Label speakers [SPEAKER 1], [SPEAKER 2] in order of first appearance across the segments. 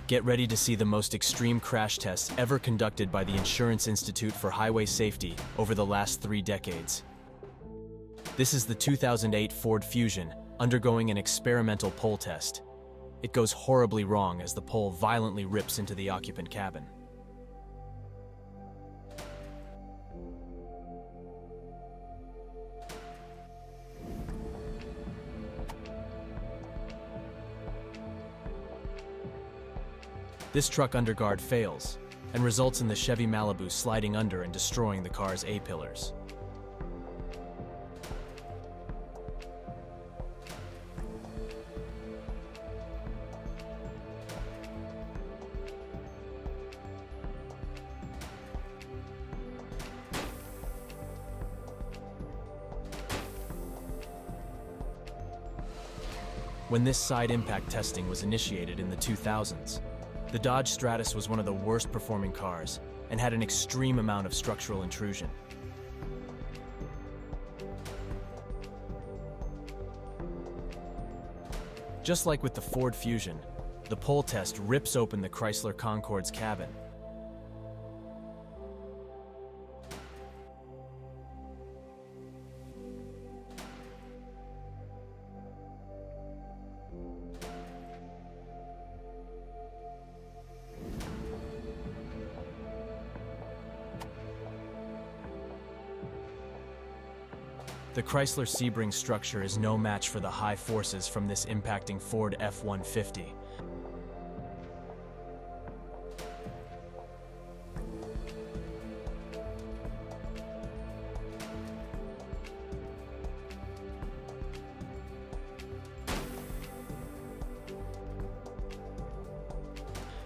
[SPEAKER 1] Get ready to see the most extreme crash tests ever conducted by the Insurance Institute for Highway Safety over the last 3 decades. This is the 2008 Ford Fusion undergoing an experimental pole test. It goes horribly wrong as the pole violently rips into the occupant cabin. This truck underguard fails and results in the Chevy Malibu sliding under and destroying the car's A-pillars. When this side impact testing was initiated in the 2000s, the Dodge Stratus was one of the worst performing cars and had an extreme amount of structural intrusion. Just like with the Ford Fusion, the pole test rips open the Chrysler Concorde's cabin. The Chrysler Sebring structure is no match for the high forces from this impacting Ford F-150.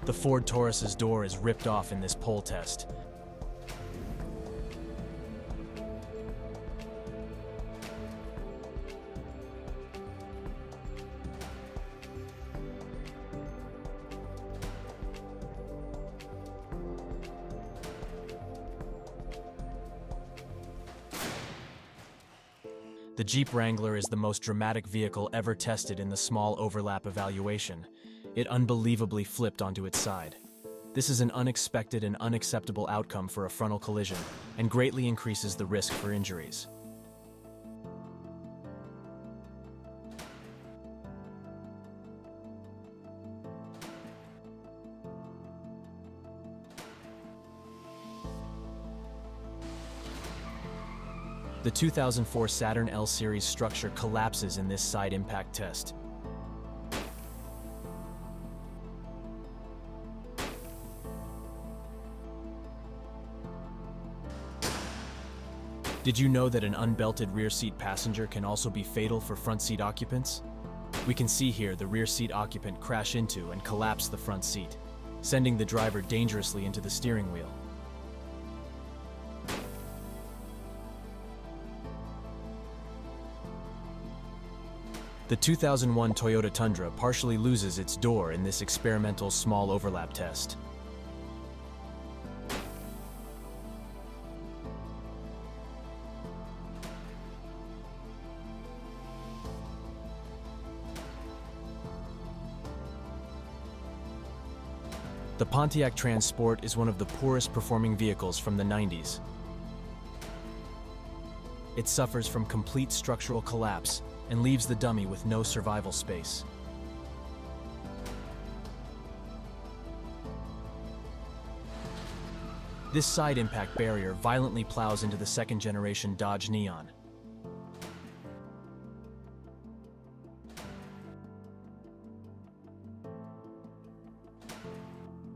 [SPEAKER 1] The Ford Taurus's door is ripped off in this pole test. The Jeep Wrangler is the most dramatic vehicle ever tested in the small overlap evaluation. It unbelievably flipped onto its side. This is an unexpected and unacceptable outcome for a frontal collision and greatly increases the risk for injuries. The 2004 Saturn L Series structure collapses in this side impact test. Did you know that an unbelted rear seat passenger can also be fatal for front seat occupants? We can see here the rear seat occupant crash into and collapse the front seat, sending the driver dangerously into the steering wheel. The 2001 Toyota Tundra partially loses its door in this experimental small overlap test. The Pontiac Transport is one of the poorest performing vehicles from the 90s. It suffers from complete structural collapse and leaves the dummy with no survival space. This side impact barrier violently plows into the second-generation Dodge Neon.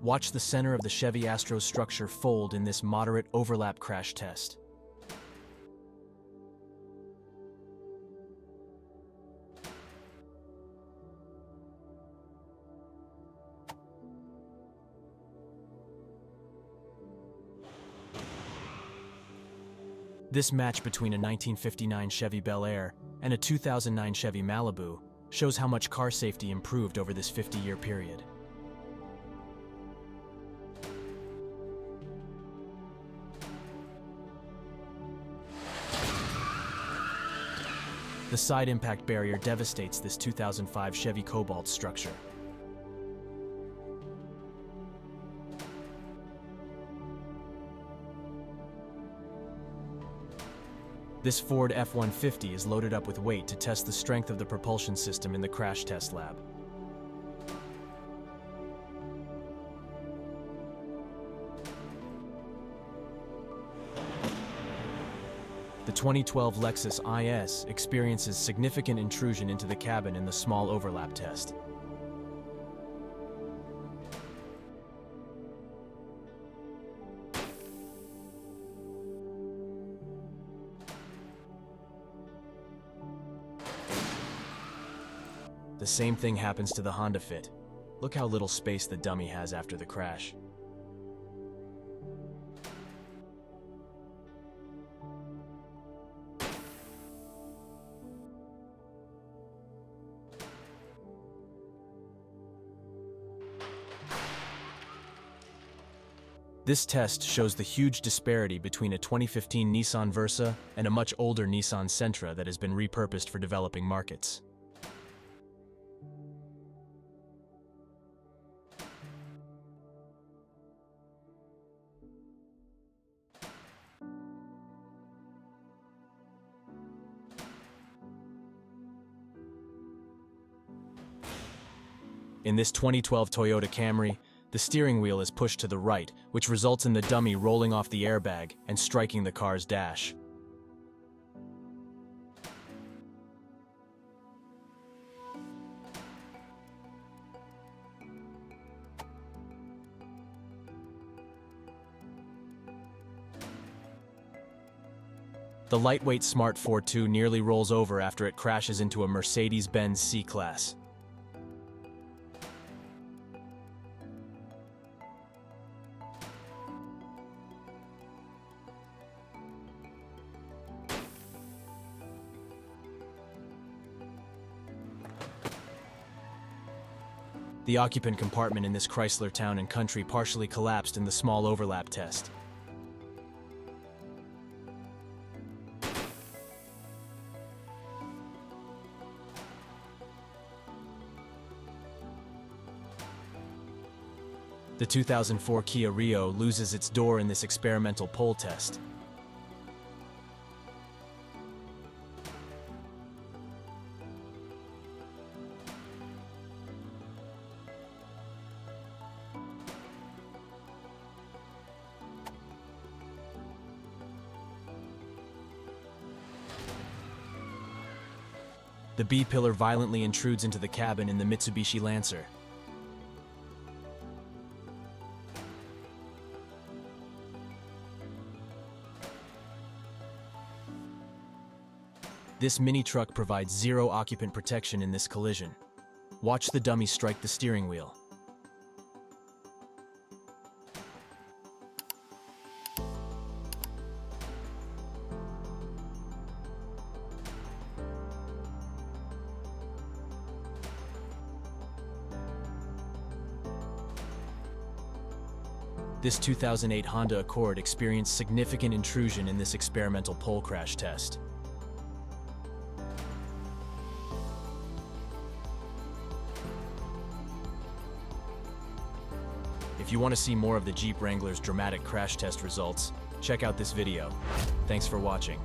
[SPEAKER 1] Watch the center of the Chevy Astro's structure fold in this moderate overlap crash test. This match between a 1959 Chevy Bel Air and a 2009 Chevy Malibu shows how much car safety improved over this 50-year period. The side impact barrier devastates this 2005 Chevy Cobalt structure. This Ford F-150 is loaded up with weight to test the strength of the propulsion system in the crash test lab. The 2012 Lexus IS experiences significant intrusion into the cabin in the small overlap test. The same thing happens to the Honda Fit. Look how little space the dummy has after the crash. This test shows the huge disparity between a 2015 Nissan Versa and a much older Nissan Sentra that has been repurposed for developing markets. In this 2012 Toyota Camry, the steering wheel is pushed to the right, which results in the dummy rolling off the airbag and striking the car's dash. The lightweight Smart 4.2 nearly rolls over after it crashes into a Mercedes-Benz C-Class. The occupant compartment in this Chrysler Town & Country partially collapsed in the small overlap test. The 2004 Kia Rio loses its door in this experimental pole test. The B-pillar violently intrudes into the cabin in the Mitsubishi Lancer. This mini truck provides zero occupant protection in this collision. Watch the dummy strike the steering wheel. This 2008 Honda Accord experienced significant intrusion in this experimental pole crash test. If you want to see more of the Jeep Wrangler's dramatic crash test results, check out this video. Thanks for watching.